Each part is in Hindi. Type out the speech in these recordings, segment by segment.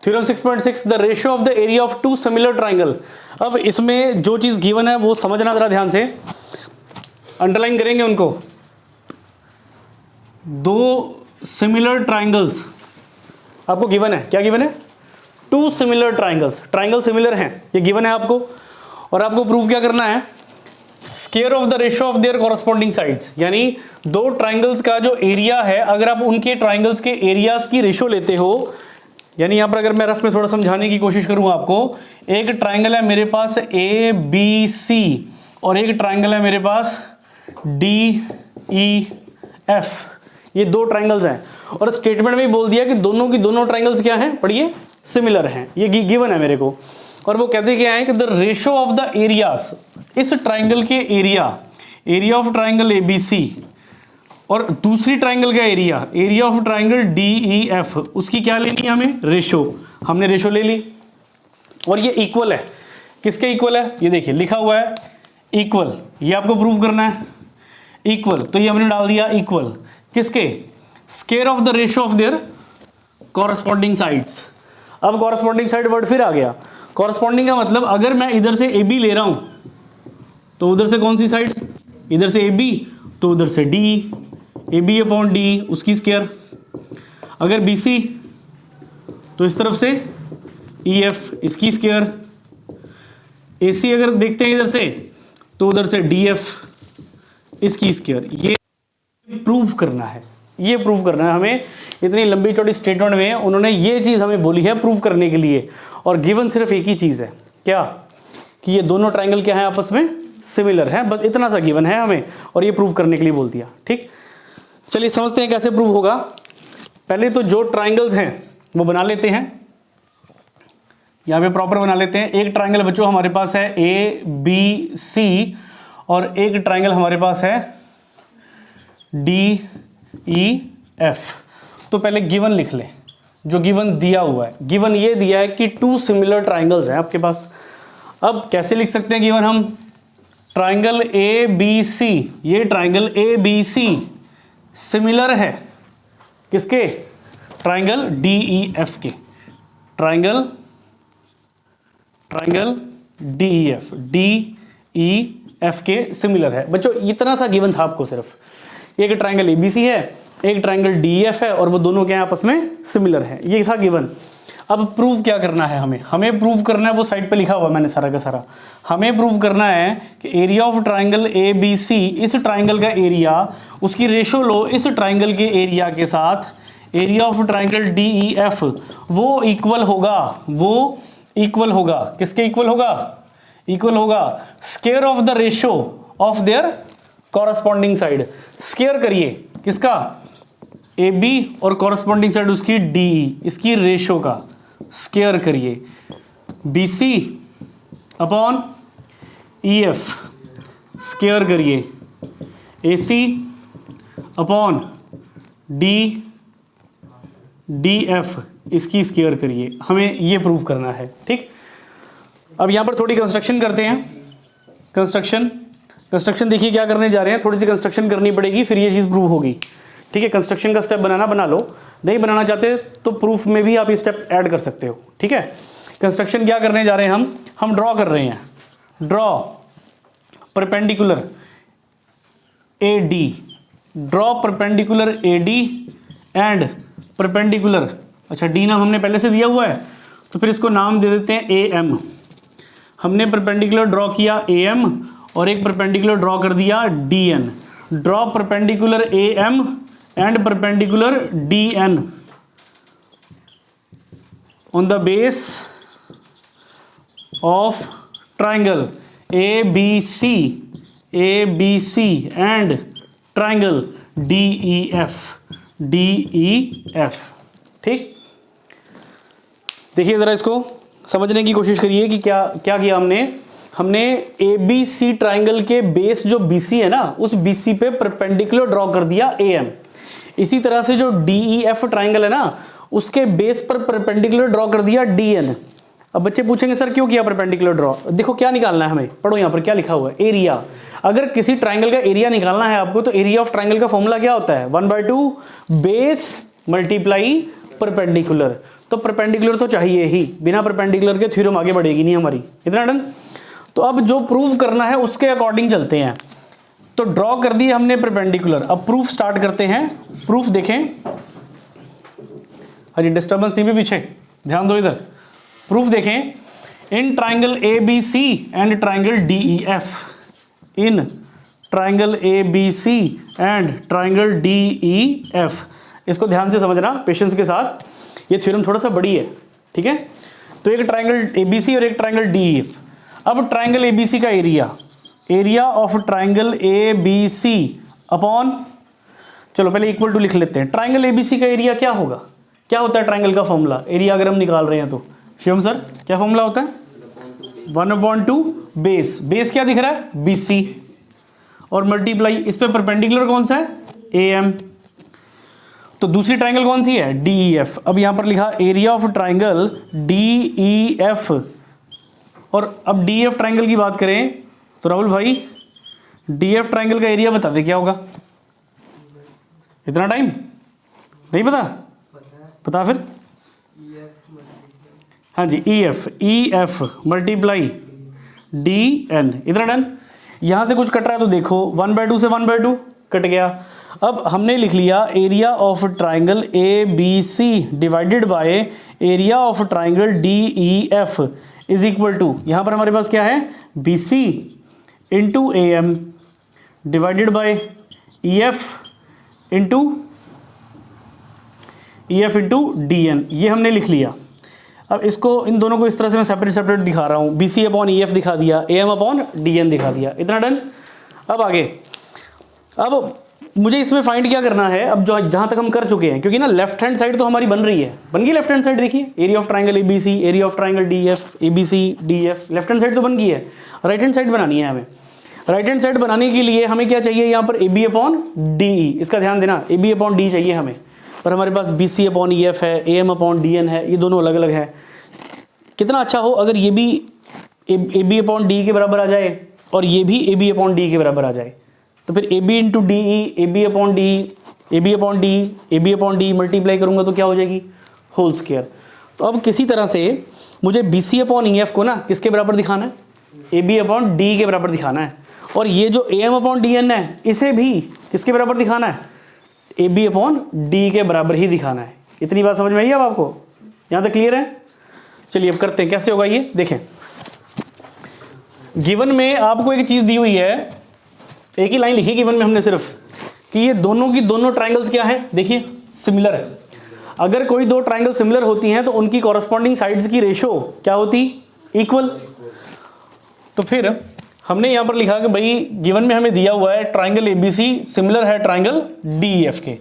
Theorem 6.6 the ratio of the area of two similar triangle. अब इसमें जो चीज गिवन है वो समझना जरा ध्यान से, अंडरलाइन करेंगे उनको। दो सिमिलर ट्राइंगल्स आपको गिवन है, क्या गिवन है? Two similar triangles, triangle similar हैं, ये गिवन है आपको। और आपको प्रूव क्या करना है? Square of the ratio of their corresponding sides, यानी दो ट्राइंगल्स का जो एरिया है, अगर आप उनके ट्राइंगल्स के एरियाज की रेशियो लेते हो, यानी यहां पर अगर मैं रफ में थोड़ा समझाने की कोशिश करूं आपको, एक ट्राइंगल है मेरे पास ए बी सी और एक ट्राइंगल है मेरे पास डी ई एफ, ये दो ट्राइंगल्स हैं। और स्टेटमेंट में बोल दिया कि दोनों की दोनों ट्राइंगल्स क्या हैं? पढ़िए, सिमिलर हैं, ये गिवन है मेरे को। और वो कहते क्या है कि the ratio of the areas, इस ट्राइंगल के area of triangle A B C और दूसरी ट्राइंगल का area of triangle D E F, उसकी क्या लेनी है हमें? रेशियो। हमने रेशियो ले ली और ये इक्वल है, किसके इक्वल है? ये देखिए लिखा हुआ है इक्वल, ये आपको प्रूव करना है इक्वल, तो ये हमने डाल दिया इक्वल किसके? Square of the ratio of their corresponding sides. अब कॉरस्पॉन्डिंग साइड वर्ड फिर आ गया। कॉरस्पॉन्डिंग का मतलब अगर मैं इधर से ए बी ले रहा हूं तो उधर से कौन सी साइड? इधर से ए बी तो उधर से D, A B upon D उसकी स्क्वायर। अगर बी सी तो इस तरफ से ई एफ इसकी स्क्वायर। ए सी अगर देखते हैं इधर से तो उधर से डी एफ इसकी स्क्वायर। ये प्रूव करना है, ये प्रूव करना है हमें। इतनी लंबी चौड़ी स्टेटमेंट में उन्होंने ये चीज़ हमें बोली है प्रूव करने के लिए। और गिवन सिर्फ एक ही चीज़ है, क्या? कि ये दोनों ट्राइंगल क्या है? आपस में सिमिलर हैं, बस इतना सा गिवन है हमें, और ये प्रूव करने के लिए बोल दिया। ठीक, चलिए समझते हैं कैसे प्रूव होगा। पहले तो जो ट्राइंगल्स हैं वो बना लेते हैं, यहाँ पे प्रॉपर बना लेते हैं। एक ट्राइंगल बच्चों हमारे पास है ए बी सी और एक ट्राइंगल हमारे पास है डी ई एफ। तो पहले गिवन लिख लें, जो गिवन दिया हुआ है। गिवन ये दिया है कि टू सिमिलर ट्राइंगल्स हैं आपके पास। अब कैसे लिख सकते हैं गिवन हम? ट्राइंगल ए बी सी, ये triangle A B C similar है किसके? ट्राइंगल डी ई एफ के। Triangle D E F, D E F के सिमिलर है। बच्चों इतना सा गिवन था आपको, सिर्फ एक ट्राइंगल एबीसी है, एक ट्राइंगल डीएफ है और वो दोनों क्या आपस में सिमिलर है, ये था गिवन। अब प्रूव क्या करना है हमें प्रूव करना है, वो साइड पे लिखा हुआ मैंने सारा का सारा। हमें प्रूव करना है कि area of triangle A B C, इस ट्राइंगल का एरिया, उसकी रेशो लो इस ट्राइंगल के एरिया के साथ, area of triangle D E F, वो इक्वल होगा किसके? इक्वल होगा square of the ratio of their corresponding side. Square करिए किसका? ए बी और कॉरस्पॉन्डिंग साइड उसकी डी, इसकी रेशो का स्क्वायर करिए। B C upon E F square करिए। A C upon D F इसकी स्क्वायर करिए। हमें ये प्रूव करना है। ठीक, अब यहां पर थोड़ी कंस्ट्रक्शन करते हैं। कंस्ट्रक्शन देखिए क्या करने जा रहे हैं, थोड़ी सी कंस्ट्रक्शन करनी पड़ेगी फिर ये चीज़ प्रूव होगी। ठीक है, कंस्ट्रक्शन का स्टेप बना लो, नहीं बनाना चाहते तो प्रूफ में भी आप ये स्टेप ऐड कर सकते हो। ठीक है, कंस्ट्रक्शन क्या करने जा रहे हैं हम ड्रॉ कर रहे हैं। Draw perpendicular A D, draw perpendicular A D and perpendicular, अच्छा डी नाम हमने पहले से दिया हुआ है तो फिर इसको नाम दे देते हैं ए एम। हमने परपेंडिकुलर ड्रॉ किया ए एम और एक परपेंडिकुलर ड्रॉ कर दिया D N. Draw perpendicular A M and perpendicular D N on the base of triangle A B C and triangle D E F. ठीक, देखिए जरा इसको समझने की कोशिश करिए कि क्या किया हमने ए बी सी ट्राइंगल के बेस जो बी सी है ना, उस बी सी पे परपेंडिकुलर ड्रॉ कर दिया ए एम। इसी तरह से जो डी ई एफ ट्राइंगल है ना, उसके बेस पर परपेंडिकुलर ड्रॉ कर दिया डी एन। अब बच्चे पूछेंगे सर क्यों किया परपेंडिकुलर ड्रॉ? देखो क्या निकालना है हमें, पढ़ो यहाँ पर क्या लिखा हुआ है, एरिया। अगर किसी ट्राइंगल का एरिया निकालना है आपको तो एरिया ऑफ ट्राइंगल का फॉर्मूला क्या होता है? 1/2 बेस मल्टीप्लाई परपेंडिकुलर। तो परपेंडिकुलर तो चाहिए ही, बिना परपेंडिकुलर के थ्योरम आगे बढ़ेगी नहीं हमारी। इतना डन। तो अब जो प्रूव करना है उसके अकॉर्डिंग चलते हैं। तो ड्रॉ कर दिए हमने परपेंडिकुलर, अब प्रूफ स्टार्ट करते हैं। प्रूफ देखें, अरे डिस्टर्बेंस नहीं भी पीछे, ध्यान दो इधर। प्रूफ देखें, in triangle A B C and triangle D E F, in triangle A B C and triangle D E F, इसको ध्यान से समझना पेशेंस के साथ, ये थ्योरम थोड़ा सा बड़ी है, ठीक है। तो एक ट्राइंगल ए बी सी और एक ट्राइंगल डी ई एफ। अब ट्राइंगल ए बी सी का area, area of triangle A B C upon, चलो पहले इक्वल टू लिख लेते हैं। ट्राइंगल ए बी सी का एरिया क्या होगा, क्या होता है ट्राइंगल का फॉर्मूला, एरिया अगर हम निकाल रहे हैं तो शिवम सर क्या फॉर्मूला होता है, 1/2 बेस, बेस क्या दिख रहा है BC, और मल्टीप्लाई इस पे परपेंडिकुलर कौन सा है AM, तो दूसरी ट्राइंगल कौन सी है DEF। अब यहां पर लिखा एरिया ऑफ ट्राइंगल DEF, और अब DEF ट्राइंगल की बात करें तो राहुल भाई DEF ट्राइंगल का एरिया बता दे क्या होगा, इतना टाइम नहीं पता, पता फिर, हाँ जी EF मल्टीप्लाई DN, इतना डन। यहां से कुछ कट रहा है तो देखो 1/2 से 1/2 कट गया। अब हमने लिख लिया area of triangle ABC divided by area of triangle DEF is equal to, यहां पर हमारे पास क्या है BC into AM divided by EF into DN, ये हमने लिख लिया। अब इसको इन दोनों को इस तरह से मैं सेपरेट सेपरेट दिखा रहा हूँ, BC अपॉन EF दिखा दिया, AM अपॉन DN दिखा दिया, इतना डन। अब आगे, अब मुझे इसमें फाइंड क्या करना है, अब जो जहाँ तक हम कर चुके हैं, क्योंकि ना लेफ्ट हैंड साइड तो हमारी बन रही है, बन गई लेफ्ट हैंड साइड, देखिए area of triangle ABC, area of triangle DF, ABC DF, left hand side तो बन गई है। राइट हैंड साइड बनानी है हमें। राइट हैंड साइड बनाने के लिए हमें क्या चाहिए, यहाँ पर AB अपॉन DE, इसका ध्यान देना, AB अपॉन D चाहिए हमें, पर हमारे पास BC अपॉन EF है, AM अपॉन DN है, ये दोनों अलग अलग है। कितना अच्छा हो अगर ये भी AB अपॉन D के बराबर आ जाए और ये भी AB अपॉन D के बराबर आ जाए, तो फिर AB into DE, AB upon D, AB upon D, AB upon D multiply करूंगा तो क्या हो जाएगी होल स्क्वायर। तो अब किसी तरह से मुझे BC अपॉन EF को ना किसके बराबर दिखाना है, AB अपॉन D के बराबर दिखाना है, और ये जो AM अपॉन DN है इसे भी किसके बराबर दिखाना है, AB अपॉन D के बराबर ही दिखाना है। इतनी बात समझ में आई अब आपको, यहाँ तक क्लियर है। चलिए अब करते हैं कैसे होगा ये, देखें। गिवन में आपको एक चीज दी हुई है, एक ही लाइन लिखी गिवन में हमने सिर्फ, कि ये दोनों की दोनों ट्राइंगल्स क्या है, देखिए सिमिलर है। अगर कोई दो ट्राइंगल सिमिलर होती हैं तो उनकी कॉरस्पॉन्डिंग साइड्स की रेशो क्या होती, इक्वल। तो फिर हमने यहाँ पर लिखा कि भाई गिवन में हमें दिया हुआ है ट्राइंगल ABC सिमिलर है ट्राइंगल DEF के,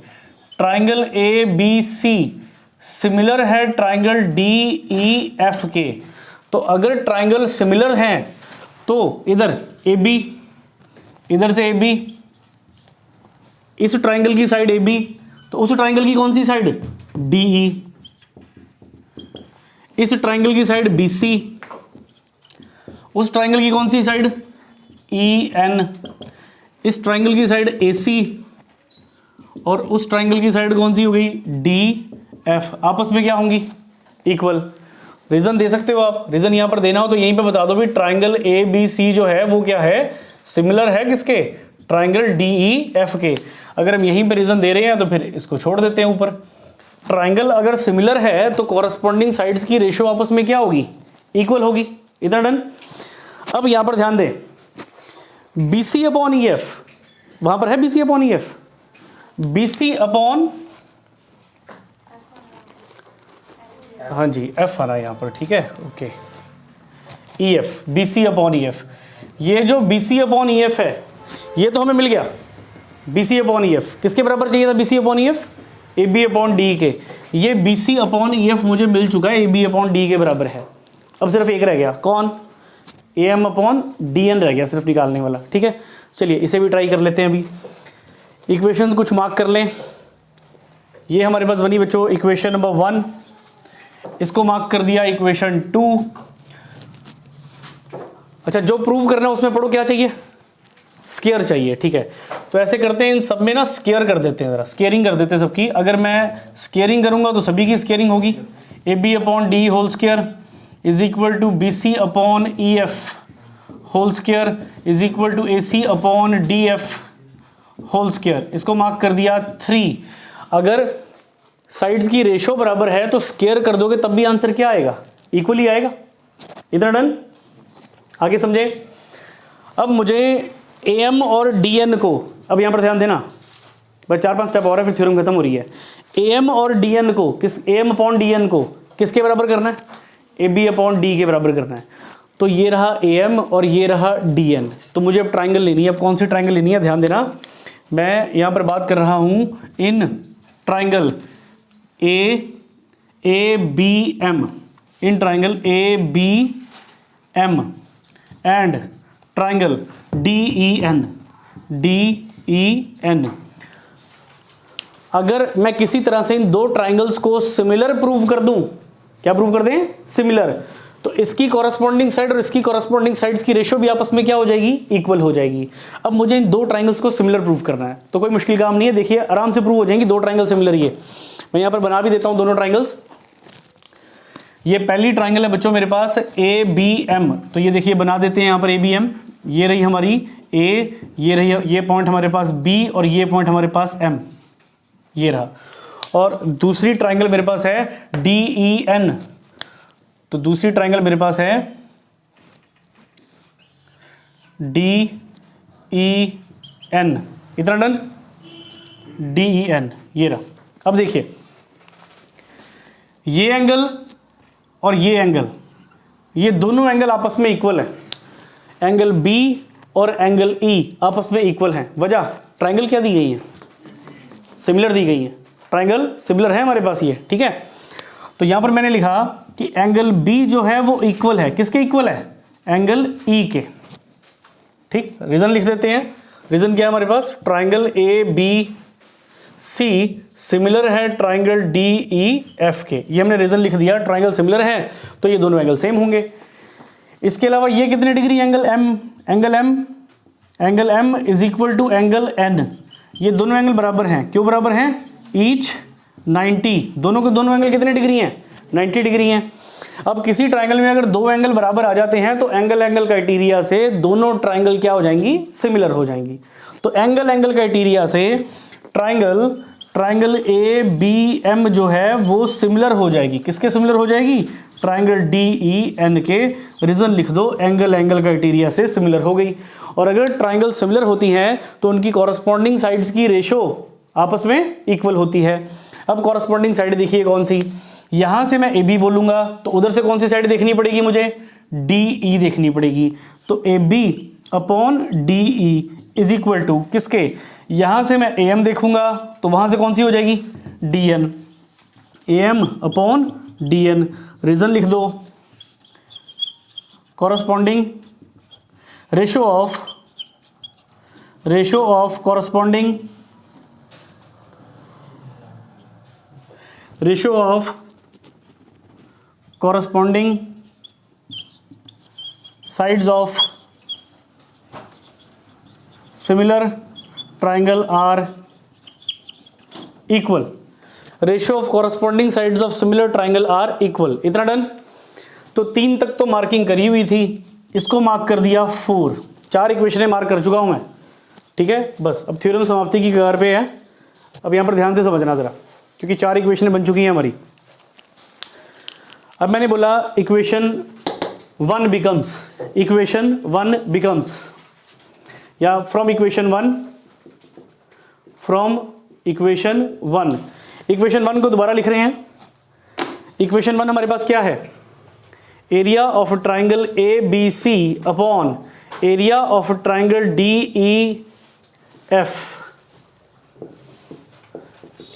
ट्राइंगल ABC सिमिलर है ट्राइंगल DEF के। तो अगर ट्राइंगल सिमिलर हैं तो इधर AB, इधर से AB, इस ट्राइंगल की साइड AB, तो उस ट्राइंगल की कौन सी साइड DE, इस ट्राइंगल की साइड BC, उस ट्राइंगल की कौन सी साइड EN, इस ट्राइंगल की साइड AC, और उस ट्राइंगल की साइड कौन सी हो गई DF, आपस में क्या होंगी इक्वल। रीजन दे सकते हो आप, रीजन यहां पर देना हो तो यहीं पे बता दो भी ट्राइंगल ABC जो है वो क्या है, सिमिलर है किसके, ट्राइंगल DEF के। अगर हम यहीं पे रीजन दे रहे हैं तो फिर इसको छोड़ देते हैं ऊपर। ट्राइंगल अगर सिमिलर है तो कॉरस्पॉन्डिंग साइड्स की रेशो आपस में क्या होगी, इक्वल होगी, इतना डन। अब यहां पर ध्यान दें, BC अपॉन EF, वहां पर है BC upon EF, BC upon, हाँ जी F आ रहा है यहाँ पर, ठीक है okay, EF, BC upon EF, ये जो BC अपॉन EF है ये तो हमें मिल गया, BC अपॉन EF किसके बराबर चाहिए था, BC upon EF AB upon D के, ये BC अपॉन EF मुझे मिल चुका है AB अपॉन D के बराबर है। अब सिर्फ एक रह गया, कौन, AM अपॉन DN रह गया सिर्फ निकालने वाला, ठीक है। चलिए इसे भी ट्राई कर लेते हैं। अभी इक्वेशन कुछ मार्क कर लें, ये हमारे पास बनी बच्चों इक्वेशन नंबर 1, इसको मार्क कर दिया इक्वेशन 2। अच्छा जो प्रूव करना है उसमें पढ़ो क्या चाहिए, स्केयर चाहिए, ठीक है। तो ऐसे करते हैं, इन सब में ना स्केयर कर देते हैं, ज़रा स्केयरिंग कर देते हैं सबकी। अगर मैं स्केयरिंग करूँगा तो सभी की स्केयरिंग होगी। A B upon D whole square is equal to B C upon E F whole square is equal to A C upon D F whole square. इसको मार्क कर दिया 3। अगर साइड्स की रेशो बराबर है तो स्केयर कर दोगे तब भी आंसर क्या आएगा, इक्वली आएगा। इतना डन, आगे समझे। अब मुझे ए एम और डी एन को, अब यहां पर ध्यान देना, बस 4-5 स्टेप और है फिर थ्योरम खत्म हो रही है। ए एम और डी एन को A M upon D N को किसके बराबर करना है, ए बी अपॉन डी के बराबर करना है। तो ये रहा ए एम और ये रहा डी एन। तो मुझे अब ट्राइंगल लेनी है। अब कौन सी ट्राइंगल लेनी है, ध्यान देना, मैं यहां पर बात कर रहा हूं in triangle A B M, in triangle A B M and triangle D E N. अगर मैं किसी तरह से इन दो ट्राइंगल्स को सिमिलर प्रूव कर दूं, क्या प्रूव कर दें, सिमिलर, तो इसकी कॉरस्पॉन्डिंग साइड और इसकी कॉरस्पॉन्डिंग साइड्स की रेशो भी आपस में क्या हो जाएगी, इक्वल हो जाएगी। अब मुझे इन दो ट्राइंगल्स को सिमिलर प्रूव करना है, तो कोई मुश्किल काम नहीं है, देखिए आराम से प्रूव हो जाएंगी दो ट्राइंगल सिमिलर। ये मैं यहां पर बना भी देता हूं दोनों ट्राइंगल्स। ये पहली ट्राइंगल है बच्चों मेरे पास ए बी एम, तो ये देखिए बना देते हैं यहां पर ए बी एम। ये रही हमारी ए, ये रही, ये पॉइंट हमारे पास बी और ये पॉइंट हमारे पास एम, ये रहा। और दूसरी ट्राइंगल मेरे पास है डी ई एन, तो दूसरी ट्राइंगल मेरे पास है डी ई एन। इतना डन, डी ई एन, ये रहा। अब देखिए ये एंगल और ये एंगल, ये दोनों एंगल आपस में इक्वल है। एंगल बी और एंगल ई आपस में इक्वल हैं। वजह, ट्राइंगल क्या दी गई है, सिमिलर दी गई है। ट्राइंगल सिमिलर है हमारे पास ये, ठीक है। तो यहां पर मैंने लिखा कि एंगल बी जो है वो इक्वल है, किसके इक्वल है, एंगल ई के, ठीक। रीजन लिख देते हैं। रीजन क्या है हमारे पास, triangle A B C similar है ट्राइंगल डी ई एफ के, ये हमने रीजन लिख दिया। ट्राइंगल सिमिलर है तो ये दोनों एंगल सेम होंगे। इसके अलावा ये कितने degree, angle M is equal to angle N, ये दोनों एंगल बराबर हैं। क्यों बराबर हैं, ईच 90, दोनों के दोनों एंगल कितने डिग्री हैं, 90 डिग्री हैं। अब किसी ट्राइंगल में अगर दो एंगल बराबर आ जाते हैं तो एंगल क्राइटेरिया से दोनों ट्राइंगल क्या हो जाएंगी, सिमिलर हो जाएंगी। तो एंगल क्राइटेरिया से ट्राइंगल ए बी एम जो है वो सिमिलर हो जाएगी, किसके सिमिलर हो जाएगी, ट्राइंगल डी ई एन के। रीजन लिख दो, एंगल क्राइटेरिया से सिमिलर हो गई। और अगर ट्राइंगल सिमिलर होती हैं तो उनकी कॉरस्पॉन्डिंग साइड्स की रेशो आपस में इक्वल होती है। अब कॉरस्पॉन्डिंग साइड देखिए कौन सी, यहां से मैं ए बी बोलूंगा तो उधर से कौन सी साइड देखनी पड़ेगी, मुझे डी ई देखनी पड़ेगी। तो A B upon D E is equal to किसके, यहां से मैं ए एम देखूंगा तो वहां से कौन सी हो जाएगी, D N, A M upon D N. Reason लिख दो, corresponding ratio of corresponding ratio of corresponding sides of similar triangle are equal. Ratio of corresponding sides of similar triangle are equal. इतना डन। तो 3 तक तो मार्किंग करी हुई थी, इसको मार्क कर दिया 4। 4 इक्वेशनें मार्क कर चुका हूं मैं, ठीक है। बस अब थ्योरम समाप्ति की कगार पे है। अब यहां पर ध्यान से समझना जरा, क्योंकि 4 इक्वेशनें बन चुकी हैं हमारी। अब मैंने बोला इक्वेशन 1 बिकम्स, या फ्रॉम इक्वेशन 1 इक्वेशन 1 को दोबारा लिख रहे हैं। इक्वेशन 1 हमारे पास क्या है, area of triangle A B C upon area of triangle D E F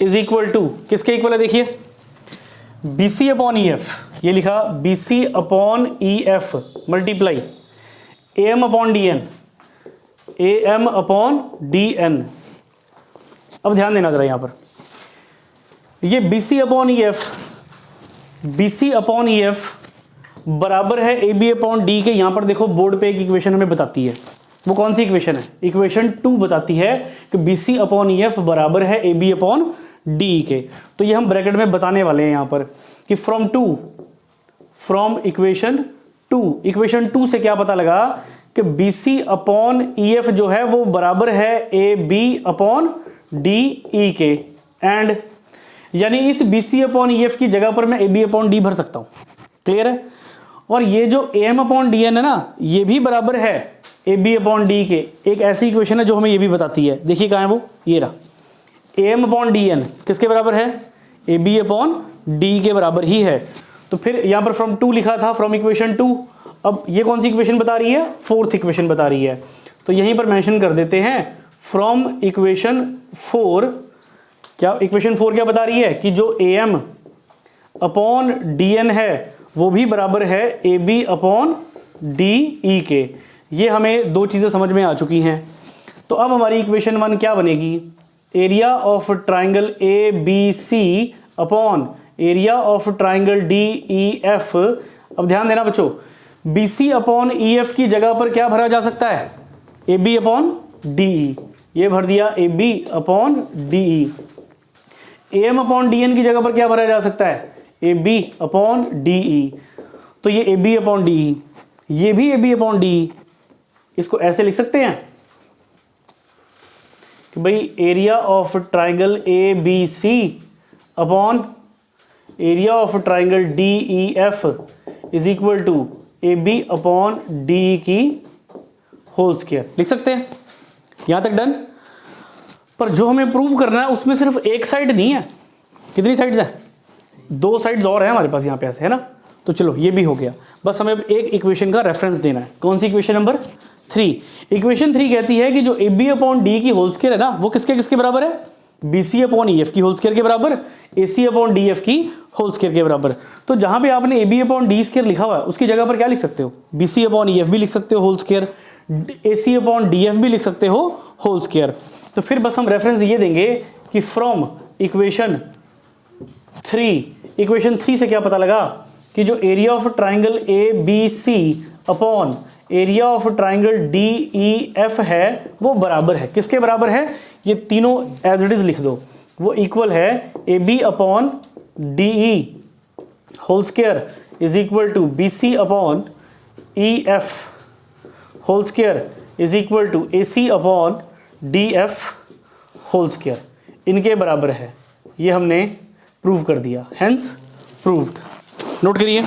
is equal to, किसके इक्वल है, देखिए B C upon E F, ये लिखा B C upon E F multiply A M upon D N, A M upon D N. अब ध्यान देना जरा यहां पर, ये B C upon E F बराबर है ए बी अपॉन डी के। यहां पर देखो बोर्ड पे एक इक्वेशन हमें बताती है, वो कौन सी इक्वेशन है? इक्वेशन 2 बताती है कि BC अपॉन EF बराबर है AB अपॉन DE के। तो ये हम ब्रैकेट में बताने वाले हैं यहाँ पर कि फ्रॉम इक्वेशन 2 से क्या पता लगा कि BC अपॉन EF जो है वो बराबर है AB अपॉन DE के। एंड यानी इस BC अपॉन EF की जगह पर मैं AB अपॉन D भर सकता हूँ। क्लियर है? और ये जो AM अपॉन DN है ना, ये भी बराबर है AB अपॉन D के। एक ऐसी इक्वेशन है जो हमें ये भी बताती है, देखिए कहाँ है वो, ये रहा। AM अपॉन DN किसके बराबर है? AB अपॉन D के बराबर ही है। तो फिर यहाँ पर फ्रॉम 2 लिखा था, फ्रॉम इक्वेशन 2। अब ये कौन सी इक्वेशन बता रही है? 4th इक्वेशन बता रही है। तो यहीं पर मेंशन कर देते हैं फ्रॉम इक्वेशन 4। क्या इक्वेशन 4 क्या बता रही है? कि जो AM अपॉन DN है वो भी बराबर है AB अपॉन DE के। ये हमें दो चीज़ें समझ में आ चुकी हैं। तो अब हमारी इक्वेशन 1 क्या बनेगी? Area of triangle ABC upon area of triangle DEF। अब ध्यान देना बच्चों, BC अपॉन EF की जगह पर क्या भरा जा सकता है? AB upon DE। ये भर दिया AB upon DE। AM upon DN की जगह पर क्या भरा जा सकता है? AB upon DE। तो ये AB अपॉन DE, ये भी AB अपॉन DE। इसको ऐसे लिख सकते हैं कि भाई area of triangle ABC upon area of triangle DEF is equal to AB upon DE की होल स्क्वायर। लिख सकते हैं? यहां तक डन। पर जो हमें प्रूव करना है उसमें सिर्फ एक साइड नहीं है, कितनी साइड्स हैं? 2 साइड्स और हैं हमारे पास यहाँ पे ऐसे, है ना। तो चलो ये भी हो गया। बस हमें अब एक इक्वेशन का रेफरेंस देना है। कौन सी इक्वेशन? नंबर 3। इक्वेशन 3 कहती है कि जो AB अपॉन D की होल स्क्वायर है ना, वो किसके किसके बराबर है? BC अपॉन EF की होल स्क्वायर के बराबर, AC अपॉन DF की होल स्क्वायर के बराबर। तो जहां पे आपने AB अपॉन D स्क्वायर लिखा हुआ है उसकी जगह पर क्या लिख सकते हो? BC अपॉन EF भी लिख सकते हो whole square, AC upon DF भी लिख सकते हो होल स्क्वायर। तो फिर बस हम रेफरेंस ये देंगे कि फ्रॉम इक्वेशन 3 से क्या पता लगा कि जो area of triangle ABC upon area of triangle DEF है वो बराबर है, किसके बराबर है? ये तीनों एज इट इज लिख दो। वो इक्वल है AB upon DE whole square is equal to BC upon EF whole square is equal to AC upon DF whole square. इनके बराबर है। ये हमने प्रूव कर दिया, हेंस प्रूव्ड। नोट करिए।